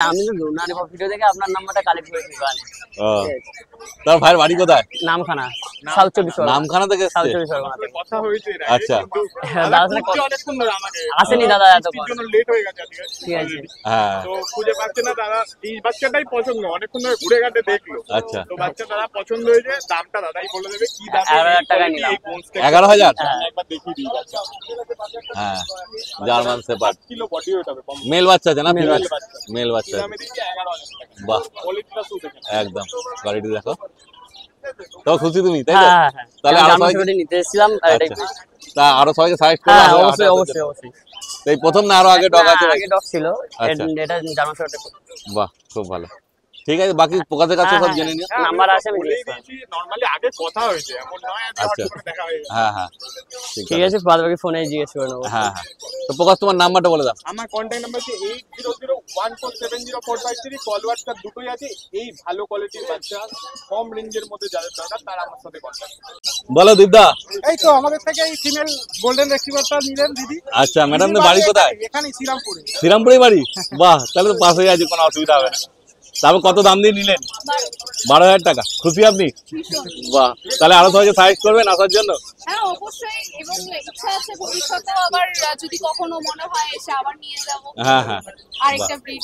আমি তো নানি ভিডিও দেখে আপনার নাম্বারটা কালেক্ট করেছি গানে। তার ভাইয়ের বাড়ি কোথায়? নামখানা, সাউথ 24 পরগনা। নামখানা থেকে সাউথ এসেছে? 24 পরগনা থেকে। কথা হয়েছে এর আগে, আচ্ছা। কিন্তু দাদার সাথে খুঁজছে অনেকক্ষণ ধরে আমাকে। আসেনি দাদা এতক্ষণ। জন্য লেট হয়ে গেছে আজকে। ঠিক আছে। হ্যাঁ তো খুঁজে পাচ্ছে না দাদা, এই বাচ্চাটাই পছন্দ, অনেকক্ষণ ধরে ঘুরে ঘাটে দেখলো। আচ্ছা। তো বাচ্চা দাদা পছন্দ হয়েছে, দামটা দাদাই বলে দেবে কি দাম। 11,000 টাকায় নিলাম। 11,000? একবার দেখিয়ে দিই বাচ্চা। হ্যাঁ German shepherd. 5 kilo body weight হবে কম। মেল বাচ্চা আছে না? মেল ফিমেল বাচ্চা। মেল বাচ্চা আছে। আমি দিচ্ছি 11,000 টাকা। বাহ কোয়ালিটিটা শুধু দেখেন। একদম কোয়ালিটি দেখো। তো খুশি তুমি তাই তো? হ্যাঁ হ্যাঁ। তাহলে আরো সবাইকে নিতে এসেছিলাম আর এটাই। আচ্ছা। তা আরো সবাইকে সাজেস্ট করো। হ্যাঁ অবশ্যই অবশ্যই অবশ্যই। এই প্রথম না আরো আগে ডগ আছে? আগে ডগ ছিল, আচ্ছা। এটা জার্মান শেপার্ড। বাহ খুব ভালো। ঠিক আছে বাকি পোকাদের কাছে সব জেনে নিও। নাম্বার আছে আমি বলেই দিয়েছি। দিয়েছি, নরমালি আগে কথা হয়েছে, এমন নয় যে আচ্ছা। হঠাৎ করে দেখা হয়ে গেছে। হ্যাঁ হ্যাঁ ঠিক আছে, বাদ বাকি ফোনে জিজ্ঞেস করে নেবো। হ্যাঁ হ্যাঁ। তো প্রকাশ তোমার নাম্বারটা বলে দাও। আমার কন্ট্যাক্ট নাম্বার হচ্ছে 8001470453, কল হোয়াটসঅ্যাপ দুটোই আছে। এই ভালো কোয়ালিটির বাচ্চা কম রেঞ্জের মধ্যে যাদের দরকার তারা আমার সাথে কন্ট্যাক্ট। বলো দীপদা। এই তো আমাদের থেকে এই ফিমেল গোল্ডেন রেট্রিভারটা নিলেন দিদি। আচ্ছা ম্যাডামদের বাড়ি কোথায়? এখানে শ্রীরামপুরে। শ্রীরামপুরে বাড়ি? বাহ তাহলে তো পাশেই আছে, কোনো অসুবিধা হবে না। তারপর কত দাম দিয়ে নিলেন? 12,000 টাকা। খুশি আপনি? বাহ তাহলে আরো সবাইকে সাজেস্ট করবেন আসার জন্য? হ্যাঁ অবশ্যই, এবং ইচ্ছা আছে ভবিষ্যতেও আবার যদি কখনো মনে হয় এসে আবার নিয়ে যাব। হ্যাঁ হ্যাঁ। আরেকটা ব্রিড।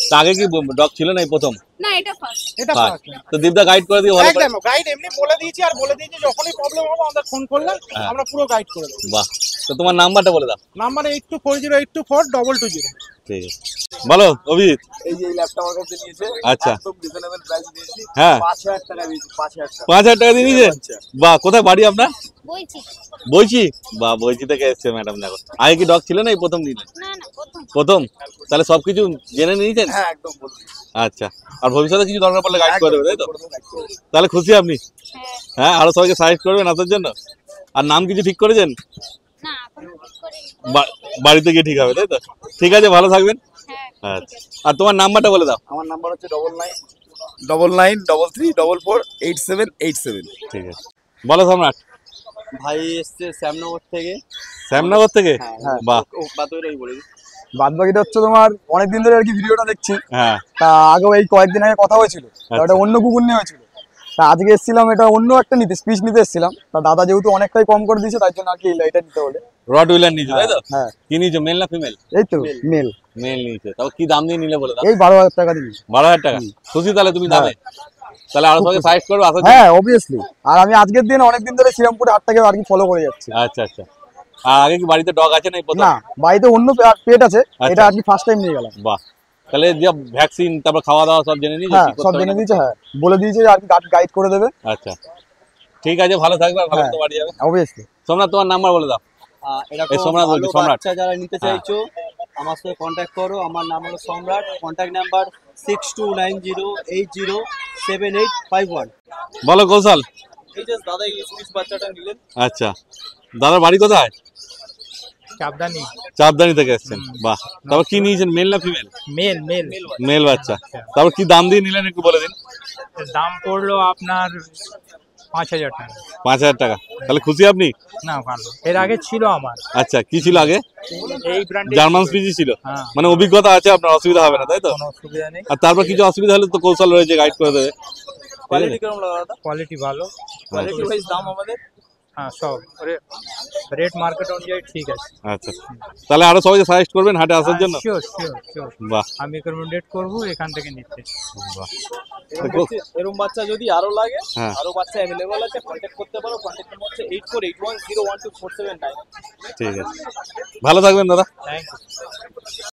তা আগে কি ডগ ছিল না এই প্রথম? না এটা ফার্স্ট। এটা বাহ, ফার্স্ট। তো দীপদা গাইড করে দিও ভালো করে। একদম গাইড এমনি বলে দিয়েছি, আর বলে দিয়েছি যখনই প্রবলেম হবে আমাদের ফোন করলে হ্যাঁ। আমরা পুরো গাইড করে দেবো। বাহ তো তোমার নাম্বারটা বলে দাও। নাম্বার 8240824220। ঠিক আছে বলো অভিজিৎ। এই যে ল্যাপটপ আমার কাছে নিয়েছে, আচ্ছা। একদম রিজনেবল প্রাইস দিয়েছি। হ্যাঁ 5,000 টাকা দিয়েছি, 5,000 টাকা। 5,000 টাকা দিয়ে নিয়েছেন? বাহ কোথায় বাড়ি আপনার? বলছি বইছি? বাহ বইছি থেকে এসছে ম্যাডাম দেখো। আগে কি ডগ ছিল না এই প্রথম নিলেন? না না প্রথম। প্রথম? তাহলে সবকিছু জেনে নিয়েছেন? হ্যাঁ একদম বলছি। আচ্ছা আর ভবিষ্যতে কিছু দরকার পড়লে গাইড করে দেবে তাই তো? হ্যাঁ তাহলে খুশি আপনি? হ্যাঁ আরো সবাইকে সাজেস্ট করবেন আসার জন্য? আর নাম কিছু ঠিক করেছেন? না এখন ঠিক করে। বাড়িতে গিয়ে ঠিক হবে তাই তো? ঠিক আছে ভালো থাকবেন। হ্যাঁ আচ্ছা আর তোমার নাম্বারটা বলে দাও। আমার নাম্বার হচ্ছে 9933348787। ঠিক আছে বলো সম্রাট। ভাই এসছে শ্যামনগর থেকে। শ্যামনগর থেকে? বাহ বাতইরাই বলি। বাদ বাকিটা হচ্ছে তোমার অনেকদিন ধরে আর কি ভিডিওটা দেখছি। হ্যাঁ তা আগেও এই কয়েকদিন আগে কথা হয়েছিল, তা ওটা অন্য কুকুর নিয়ে হয়েছিল। তা আজকে এসেছিলাম এটা অন্য একটা নিতে, স্পিচ নিতে এসেছিলাম। তা দাদা যেহেতু অনেকটাই কম করে দিয়েছে তাই জন্য আর কি এটা নিতে হলে। রড উইলার নিয়েছো তাই তো? হ্যাঁ কি নিয়েছো মেল না ফিমেল? এই তো মেল। মেল নিয়েছো। তাও কি দাম দিয়ে নিলে বলে দাও। এই 12,000 টাকা দিয়ে। 12,000 টাকা। খুশি তাহলে তুমি দামে? তাহলে আরো সবাইকে সাজেস্ট করবে আসার জন্য? হ্যাঁ অবভিয়াসলি। আর আমি আজকের দিন অনেকদিন ধরে শ্রীরামপুরে হাটটাকে আর কি ফলো করে যাচ্ছি। আচ্ছা আচ্ছা। আর আগে কি বাড়িতে ডগ আছে না এই প্রথম? না বাড়িতে অন্য পেট আছে, আচ্ছা। এটা আর কি ফার্স্ট টাইম নিয়ে গেলাম। বাহ তাহলে যে ভ্যাকসিন তারপর খাওয়া দাওয়া সব জেনে নিয়েছো? হ্যাঁ কি করতে সব হবে জেনে না? দিয়েছে, হ্যাঁ বলে দিয়েছে যে আর কি গাইড করে দেবে। আচ্ছা ঠিক আছে ভালো থাকবে আর ভালো হ্যাঁ। তো বাড়ি যাবে। অবভিয়াসলি। সোমনাথ তোমার নাম্বার বলে দাও। এই সোমনাথ বলছি, সম্রাট। বাচ্চা যারা নিতে হ্যাঁ। চাইছো আমার সাথে কন্ট্যাক্ট করো। আমার নাম হলো সম্রাট। Contact number 6290807851। বলো কৌশল। এই যে দাদা এই স্পিচ বাচ্চাটা নিলেন। আচ্ছা দাদার বাড়ি কোথায়? চাপদানি। চাপদানি থেকে এসেছেন। বাহ তারপর কি নিয়েছেন মেল না ফিমেল? Male male. মেল বাচ্চা। তারপর কি দাম দিয়ে নিলেন একটু বলে দিন। দাম পড়লো আপনার 5,000 টাকা। 5,000 টাকা। তাহলে খুশি আপনি? না ভালো, এর আগে ছিল আমার আচ্ছা কি ছিল আগে? এই ব্র্যান্ড। জার্মান স্পিচই ছিল? হ্যাঁ। মানে অভিজ্ঞতা আছে আপনার, অসুবিধা হবে না তাই তো? কোনো অসুবিধা নেই। আর তারপর কিছু অসুবিধা হলে তো কৌশল রয়েছে, গাইড করে দেবে। কোয়ালিটি কেমন লাগা দাদা? কোয়ালিটি ভালো। কোয়ালিটি ওয়াইজ দাম আমাদের। হ্যাঁ সব রেট মার্কেট অনুযায়ী ঠিক আছে। আচ্ছা তাহলে আরো সবাইকে সাজেস্ট করবেন হাটে আসার জন্য? Sure sure sure. বাহ আমি রেকমেন্ডেড করবো এখান থেকে নিতে। বাহ এরকম বাচ্চা যদি আরো লাগে, হ্যাঁ। আরো বাচ্চা অ্যাভেলেবল আছে, কন্ট্যাক্ট করতে পারো। কন্ট্যাক্ট নাম্বার হচ্ছে 8481012479। ঠিক আছে ভালো থাকবেন দাদা। Thank you.